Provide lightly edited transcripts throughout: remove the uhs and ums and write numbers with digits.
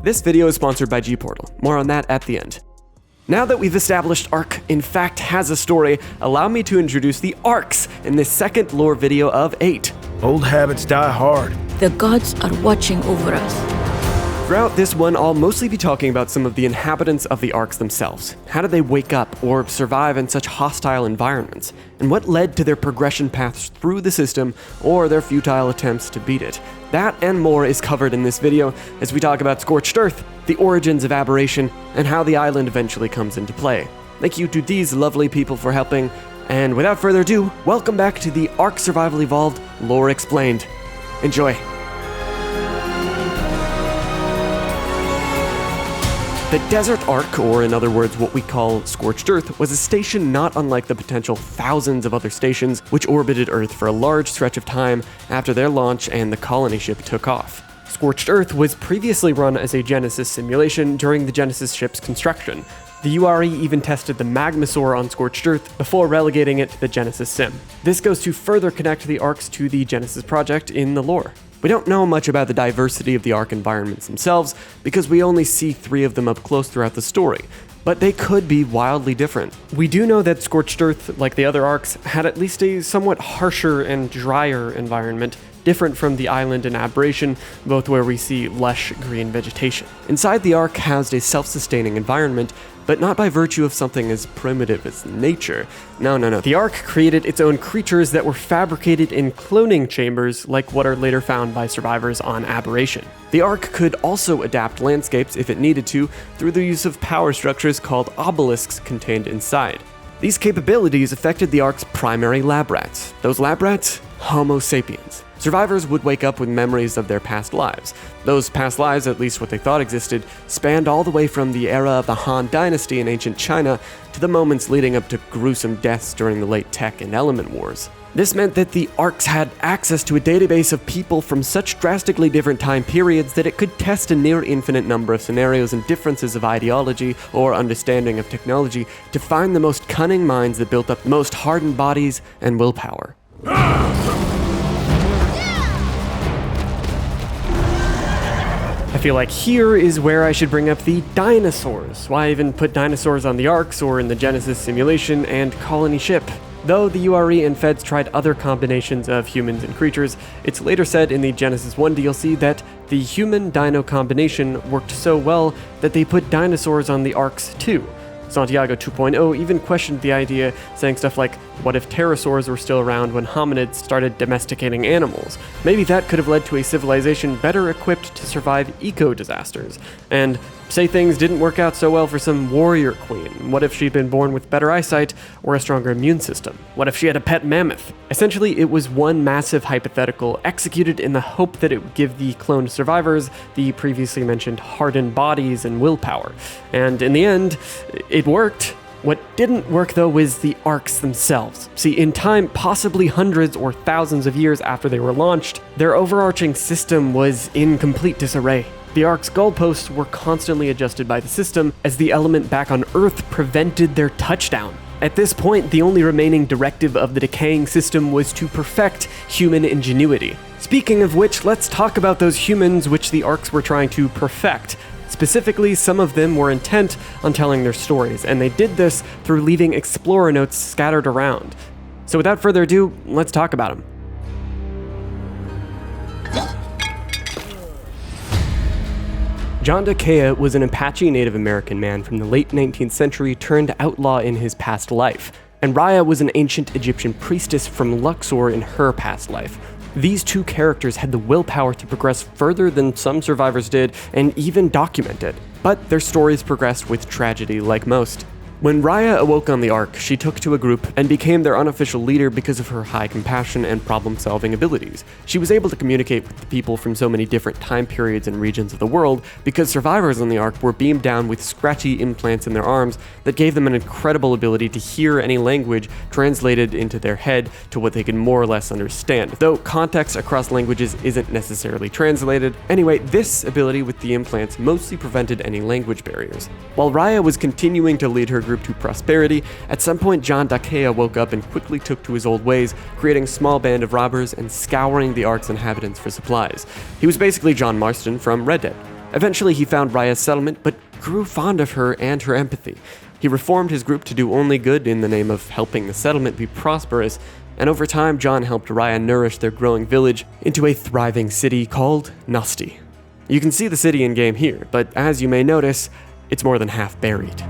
This video is sponsored by G-Portal. More on that at the end. Now that we've established ARK in fact has a story, allow me to introduce the ARKs in this second lore video of 8. Old habits die hard. The gods are watching over us. Throughout this one, I'll mostly be talking about some of the inhabitants of the ARKs themselves. How did they wake up or survive in such hostile environments? And what led to their progression paths through the system or their futile attempts to beat it? That and more is covered in this video as we talk about Scorched Earth, the origins of Aberration, and how the island eventually comes into play. Thank you to these lovely people for helping, and without further ado, welcome back to the ARK Survival Evolved Lore Explained. Enjoy. The Desert Ark, or in other words what we call Scorched Earth, was a station not unlike the potential thousands of other stations which orbited Earth for a large stretch of time after their launch and the colony ship took off. Scorched Earth was previously run as a Genesis simulation during the Genesis ship's construction. The URE even tested the Magmasaur on Scorched Earth before relegating it to the Genesis sim. This goes to further connect the ARKs to the Genesis project in the lore. We don't know much about the diversity of the ARK environments themselves because we only see 3 of them up close throughout the story, but they could be wildly different. We do know that Scorched Earth, like the other ARKs, had at least a somewhat harsher and drier environment, different from the island in Aberration, both where we see lush green vegetation. Inside the ARK housed a self-sustaining environment, but not by virtue of something as primitive as nature. No. The ARK created its own creatures that were fabricated in cloning chambers like what are later found by survivors on Aberration. The ARK could also adapt landscapes if it needed to through the use of power structures called obelisks contained inside. These capabilities affected the ARK's primary lab rats. Those lab rats? Homo sapiens. Survivors would wake up with memories of their past lives. Those past lives, at least what they thought existed, spanned all the way from the era of the Han Dynasty in ancient China to the moments leading up to gruesome deaths during the late Tech and Element Wars. This meant that the ARKs had access to a database of people from such drastically different time periods that it could test a near infinite number of scenarios and differences of ideology or understanding of technology to find the most cunning minds that built up the most hardened bodies and willpower. I feel like here is where I should bring up the Dinosaurs. Why even put dinosaurs on the ARKs or in the Genesis simulation and colony ship? Though the URE and Feds tried other combinations of humans and creatures, it's later said in the Genesis 1 DLC that the human-dino combination worked so well that they put dinosaurs on the ARKs too. Santiago 2.0 even questioned the idea, saying stuff like, what if pterosaurs were still around when hominids started domesticating animals? Maybe that could have led to a civilization better equipped to survive eco-disasters. And say things didn't work out so well for some warrior queen. What if she'd been born with better eyesight or a stronger immune system? What if she had a pet mammoth? Essentially, it was one massive hypothetical executed in the hope that it would give the cloned survivors the previously mentioned hardened bodies and willpower. And in the end, it worked. What didn't work though was the ARKs themselves. See, in time, possibly hundreds or thousands of years after they were launched, their overarching system was in complete disarray. The ARK's goalposts were constantly adjusted by the system as the element back on Earth prevented their touchdown. At this point, the only remaining directive of the decaying system was to perfect human ingenuity. Speaking of which, let's talk about those humans which the ARKs were trying to perfect. Specifically, some of them were intent on telling their stories, and they did this through leaving explorer notes scattered around. So without further ado, let's talk about them. John Dakea was an Apache Native American man from the late 19th century turned outlaw in his past life, and Raya was an ancient Egyptian priestess from Luxor in her past life. These two characters had the willpower to progress further than some survivors did and even document it, but their stories progressed with tragedy like most. When Raya awoke on the ARK, she took to a group and became their unofficial leader because of her high compassion and problem-solving abilities. She was able to communicate with the people from so many different time periods and regions of the world because survivors on the ARK were beamed down with scratchy implants in their arms that gave them an incredible ability to hear any language translated into their head to what they could more or less understand, though context across languages isn't necessarily translated. Anyway, this ability with the implants mostly prevented any language barriers. While Raya was continuing to lead her group to prosperity, at some point John Dakea woke up and quickly took to his old ways, creating a small band of robbers and scouring the ARK's inhabitants for supplies. He was basically John Marston from Red Dead. Eventually, he found Raya's settlement, but grew fond of her and her empathy. He reformed his group to do only good in the name of helping the settlement be prosperous, and over time, John helped Raya nourish their growing village into a thriving city called Nosti. You can see the city in-game here, but as you may notice, it's more than half buried.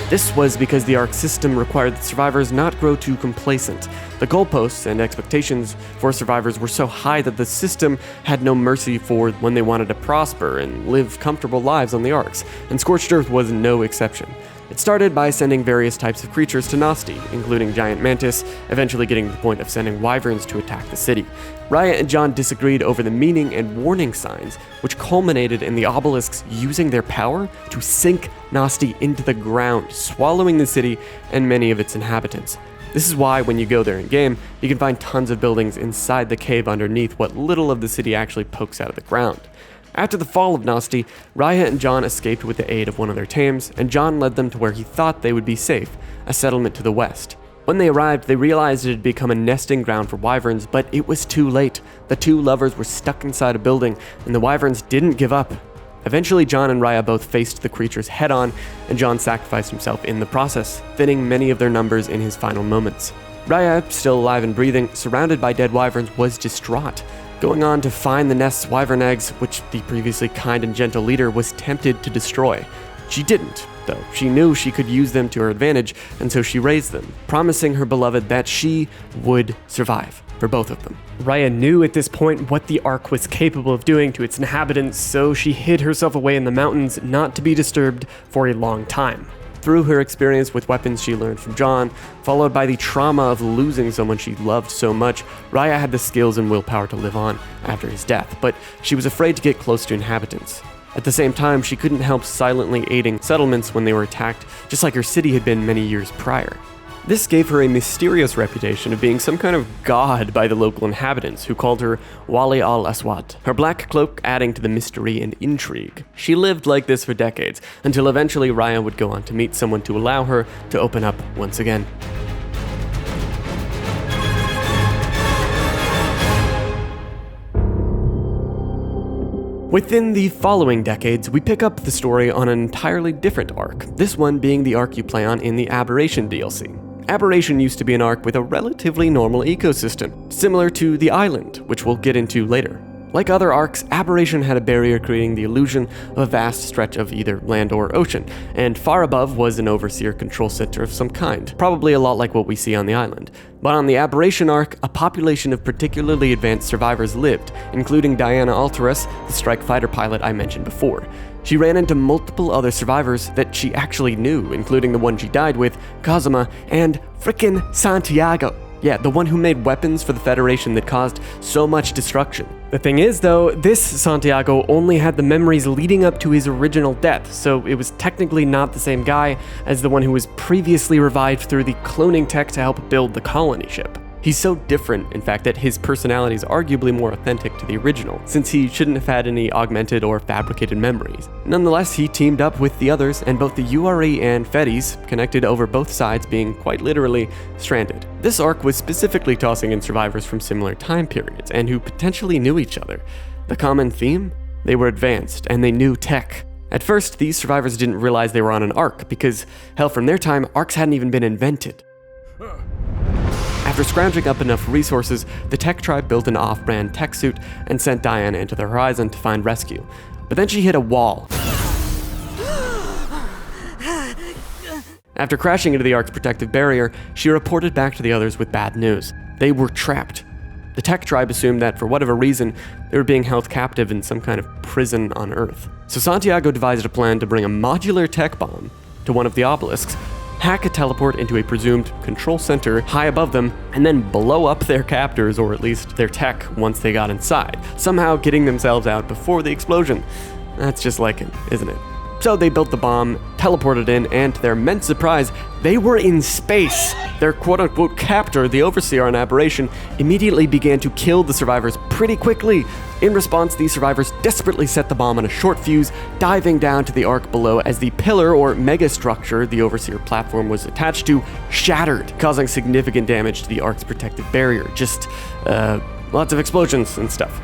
This was because the ARK system required that survivors not grow too complacent. The goalposts and expectations for survivors were so high that the system had no mercy for when they wanted to prosper and live comfortable lives on the ARKs, and Scorched Earth was no exception. It started by sending various types of creatures to Nosti, including giant mantis, eventually getting to the point of sending wyverns to attack the city. Raya and John disagreed over the meaning and warning signs, which culminated in the obelisks using their power to sink Nosti into the ground, swallowing the city and many of its inhabitants. This is why when you go there in-game, you can find tons of buildings inside the cave underneath what little of the city actually pokes out of the ground. After the fall of Nosti, Raya and John escaped with the aid of one of their tames, and John led them to where he thought they would be safe, a settlement to the west. When they arrived, they realized it had become a nesting ground for wyverns, but it was too late. The two lovers were stuck inside a building, and the wyverns didn't give up. Eventually, John and Raya both faced the creatures head-on, and John sacrificed himself in the process, thinning many of their numbers in his final moments. Raya, still alive and breathing, surrounded by dead wyverns, was distraught, going on to find the nest's wyvern eggs, which the previously kind and gentle leader was tempted to destroy. She didn't, though. She knew she could use them to her advantage, and so she raised them, promising her beloved that she would survive for both of them. Raya knew at this point what the ARK was capable of doing to its inhabitants, so she hid herself away in the mountains, not to be disturbed for a long time. Through her experience with weapons she learned from John, followed by the trauma of losing someone she loved so much, Raya had the skills and willpower to live on after his death, but she was afraid to get close to inhabitants. At the same time, she couldn't help silently aiding settlements when they were attacked, just like her city had been many years prior. This gave her a mysterious reputation of being some kind of god by the local inhabitants, who called her Wali al-Aswad, her black cloak adding to the mystery and intrigue. She lived like this for decades, until eventually Raya would go on to meet someone to allow her to open up once again. Within the following decades, we pick up the story on an entirely different ARK, this one being the ARK you play on in the Aberration DLC. Aberration used to be an ARK with a relatively normal ecosystem, similar to the island, which we'll get into later. Like other ARKs, Aberration had a barrier creating the illusion of a vast stretch of either land or ocean, and far above was an overseer control center of some kind, probably a lot like what we see on the island. But on the Aberration ARK, a population of particularly advanced survivors lived, including Diana Alteris, the strike fighter pilot I mentioned before. She ran into multiple other survivors that she actually knew, including the one she died with, Kazuma, and frickin' Santiago. Yeah, the one who made weapons for the Federation that caused so much destruction. The thing is, though, this Santiago only had the memories leading up to his original death, so it was technically not the same guy as the one who was previously revived through the cloning tech to help build the colony ship. He's so different, in fact, that his personality is arguably more authentic to the original, since he shouldn't have had any augmented or fabricated memories. Nonetheless, he teamed up with the others, and both the URE and Fedis connected over both sides, being quite literally stranded. This ARK was specifically tossing in survivors from similar time periods, and who potentially knew each other. The common theme? They were advanced, and they knew tech. At first, these survivors didn't realize they were on an ARK, because, hell, from their time, ARKs hadn't even been invented. After scrounging up enough resources, the tech tribe built an off-brand tech suit and sent Diana into the horizon to find rescue. But then she hit a wall. After crashing into the ARK's protective barrier, she reported back to the others with bad news. They were trapped. The tech tribe assumed that for whatever reason, they were being held captive in some kind of prison on Earth. So Santiago devised a plan to bring a modular tech bomb to one of the obelisks, hack a teleport into a presumed control center high above them, and then blow up their captors, or at least their tech, once they got inside, somehow getting themselves out before the explosion. That's just like it, isn't it? So they built the bomb, teleported in, and to their immense surprise, they were in space. Their quote-unquote captor, the Overseer on Aberration, immediately began to kill the survivors pretty quickly. In response, these survivors desperately set the bomb on a short fuse, diving down to the ARK below as the pillar or megastructure the Overseer platform was attached to shattered, causing significant damage to the ARK's protective barrier. Just, lots of explosions and stuff.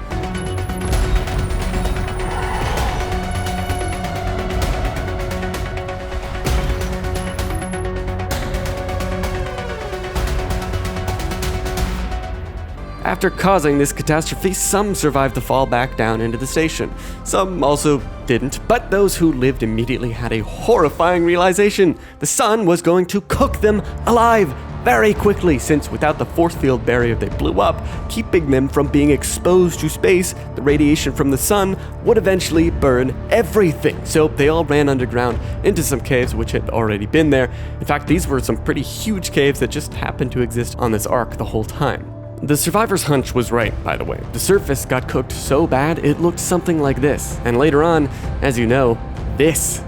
After causing this catastrophe, some survived the fall back down into the station. Some also didn't, but those who lived immediately had a horrifying realization. The sun was going to cook them alive very quickly, since without the force field barrier they blew up, keeping them from being exposed to space, the radiation from the sun would eventually burn everything. So they all ran underground into some caves which had already been there. In fact, these were some pretty huge caves that just happened to exist on this ark the whole time. The survivor's hunch was right, by the way. The surface got cooked so bad it looked something like this, and later on, as you know, this.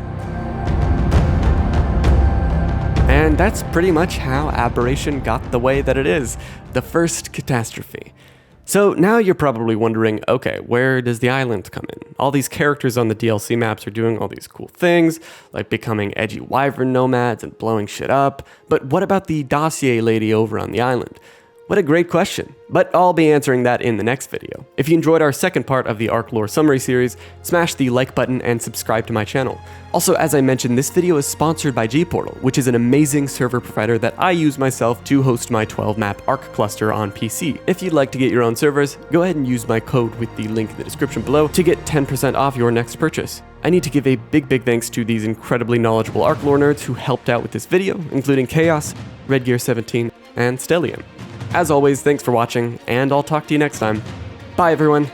And that's pretty much how Aberration got the way that it is, the first catastrophe. So now you're probably wondering, okay, where does the island come in? All these characters on the DLC maps are doing all these cool things, like becoming edgy wyvern nomads and blowing shit up, but what about the dossier lady over on the island? What a great question, but I'll be answering that in the next video. If you enjoyed our second part of the ARK Lore Summary series, smash the like button and subscribe to my channel. Also, as I mentioned, this video is sponsored by gPortal, which is an amazing server provider that I use myself to host my 12-map ARK cluster on PC. If you'd like to get your own servers, go ahead and use my code with the link in the description below to get 10% off your next purchase. I need to give a big thanks to these incredibly knowledgeable ARK lore nerds who helped out with this video, including Chaos, Redgear17, and SteL. As always, thanks for watching, and I'll talk to you next time. Bye, everyone.